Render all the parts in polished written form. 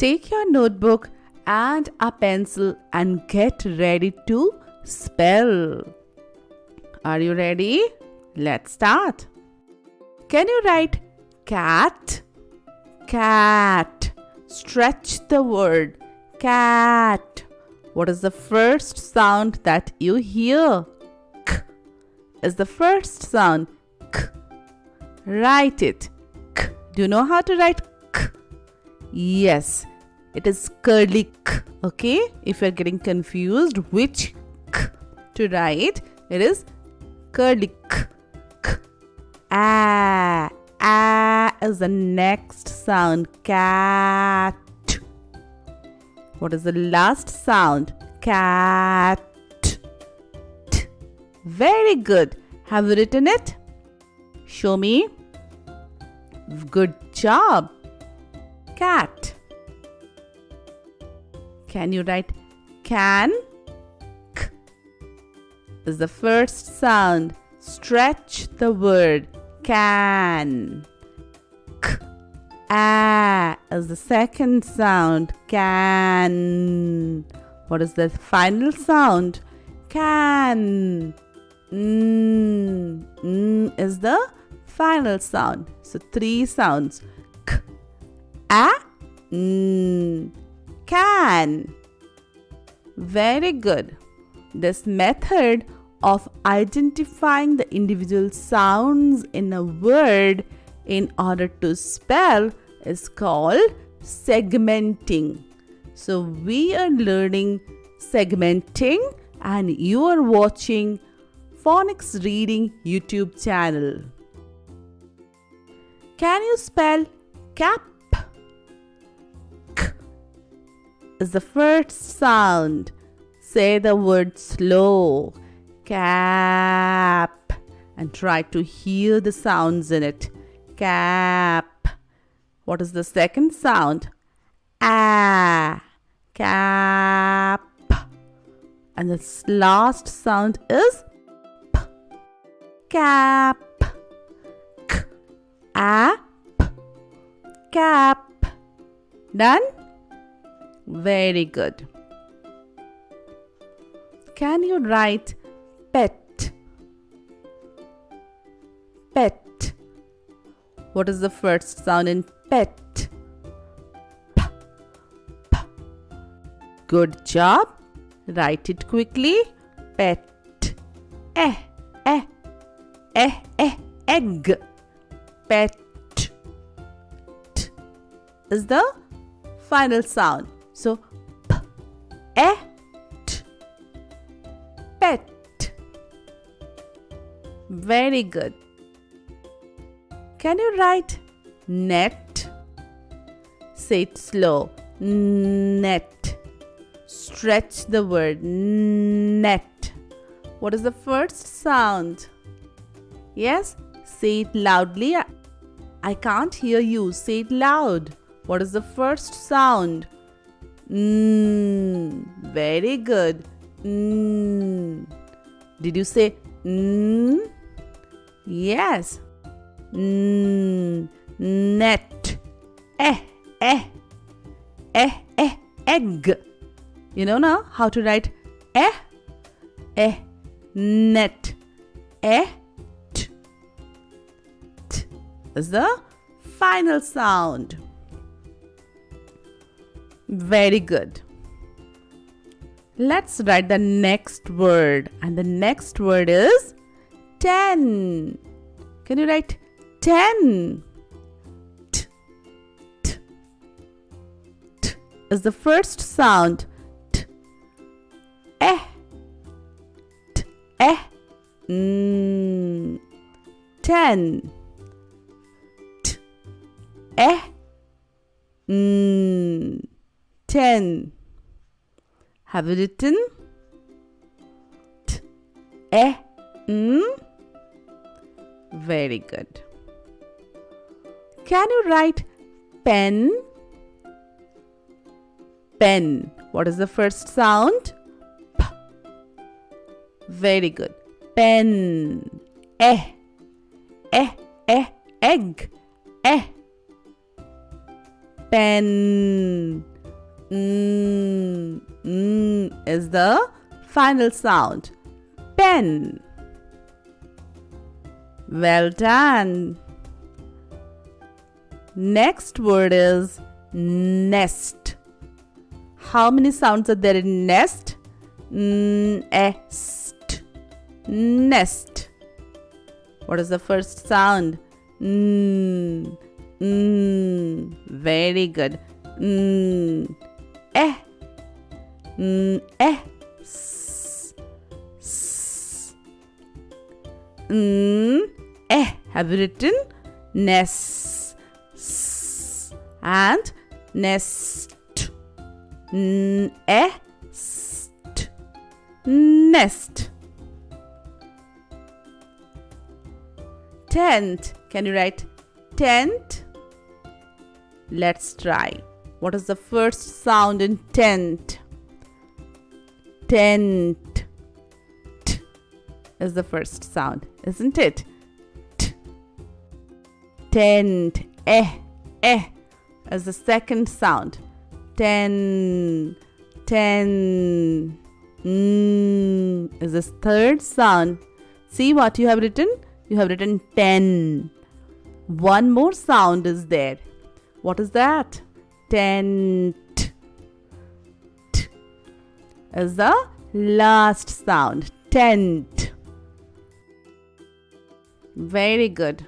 Take your notebook and a pencil and get ready to spell. Are you ready? Let's start. Can you write cat? Cat. Stretch the word cat. What is the first sound that you hear? K is the first sound. K. Write it. K. Do you know how to write K? Yes, it is curly K. Okay, if you're getting confused which K to write, it is curly K. K. A. A is the next sound. Cat. What is the last sound? Cat. T. Very good. Have you written it? Show me. Good job. Cat. Can you write can? K is the first sound. Stretch the word can. K. A is the second sound. Can. What is the final sound? Can. Is the final sound. So 3 sounds. K. A. Can. Very good. This method of identifying the individual sounds in a word in order to spell is called segmenting. So we are learning segmenting and you are watching Phonics Reading YouTube channel. Can you spell cap? K is the first sound. Say the word slow. Cap. And try to hear the sounds in it. Cap. What is the second sound? A. Cap. And the last sound is P. Cap. K. A. P. Cap. Done? Very good. Can you write pet? Pet. What is the first sound in pet? P. P. Good job. Write it quickly. Pet. Eh. Eh. Eh. Eh. Egg. Pet. T is the final sound. So, P. Eh. T. Pet. Very good. Can you write net? Say it slow. Net. Stretch the word net. What is the first sound? Yes? Say it loudly. I can't hear you. Say it loud. What is the first sound? Very good. Did you say Yes. Net. Eh. Egg. You know now how to write net. T is the final sound. Very good. Let's write the next word, and the next word is 10. Can you write 10? T is the first sound. T. 10. T. 10. Have you written? T. Very good. Can you write pen? Pen. What is the first sound? P. Very good. Pen. Egg. Pen. Is the final sound. Pen. Well done. Next word is nest. How many sounds are there in nest? Nest. Nest. What is the first sound? Very good. Eh. S. Have you written? Nest. And nest. Nest. Tent. Can you write tent? Let's try. What is the first sound in tent? Tent. T is the first sound, isn't it? T. Tent. Is the second sound. Ten. Is the third sound. See what you have written? You have written 10. One more sound is there. What is that? Tent. T is the last sound. Tent. Very good.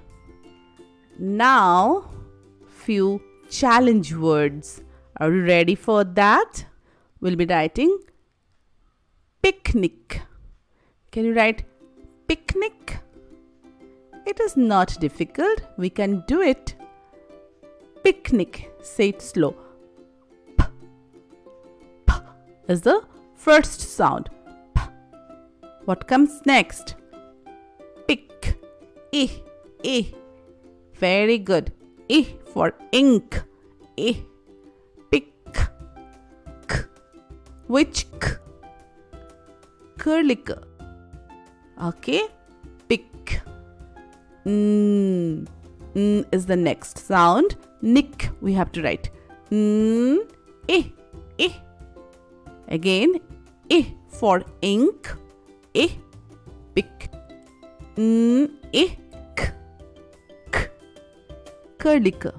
Now, few challenge words. Are you ready for that? We'll be writing picnic. Can you write picnic? It is not difficult. We can do it. Picnic. Say it slow. P. P is the first sound. P. What comes next? Pick. I. Very good. I for ink. I. Pick. K. Which k? Curly k. Okay. Pick. Is the next sound. Nick we have to write. I. Again. I for ink. I. Pick. I. K. Curly k.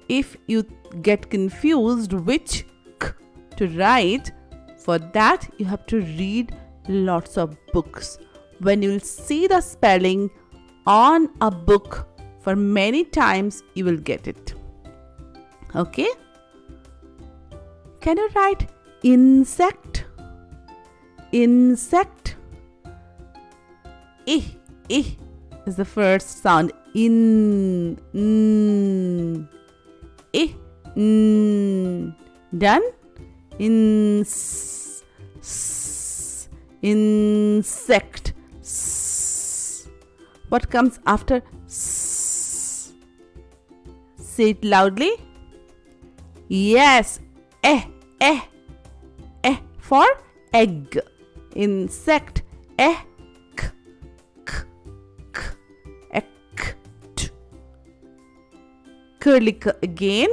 If you get confused which k to write, for that you have to read lots of books. When you'll see the spelling on a book for many times, you will get it. Okay? Can you write insect? Insect. I is the first sound. In. I. Done? Insect. What comes after s? Say it loudly. Yes. For egg. Insect. Ek. Curly k again.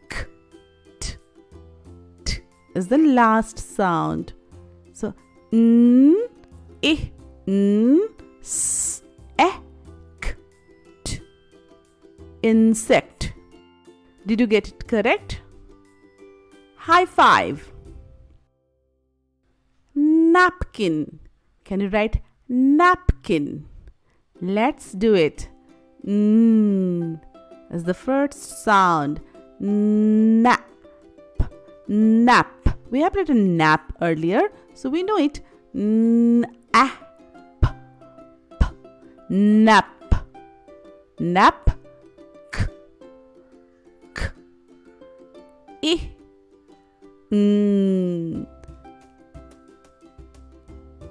K. T. T is the last sound. So s. Insect. Did you get it correct? High five. Napkin. Can you write napkin? Let's do it. Is the first sound. Nap. Nap. We have written nap earlier, so we know it. Nap. Nap. Nap. K. K. I.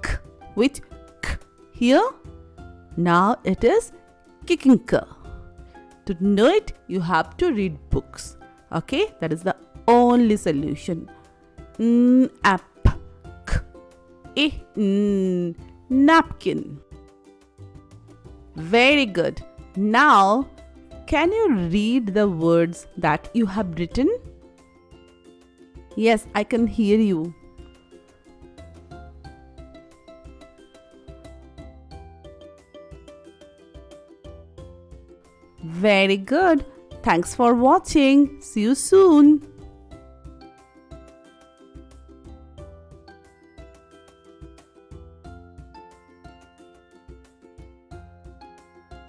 K. With k here. Now it is kicking k. To know it, you have to read books. Okay, that is the only solution. App. K. Napkin. Very good. Now, can you read the words that you have written? Yes, I can hear you. Very good. Thanks for watching. See you soon.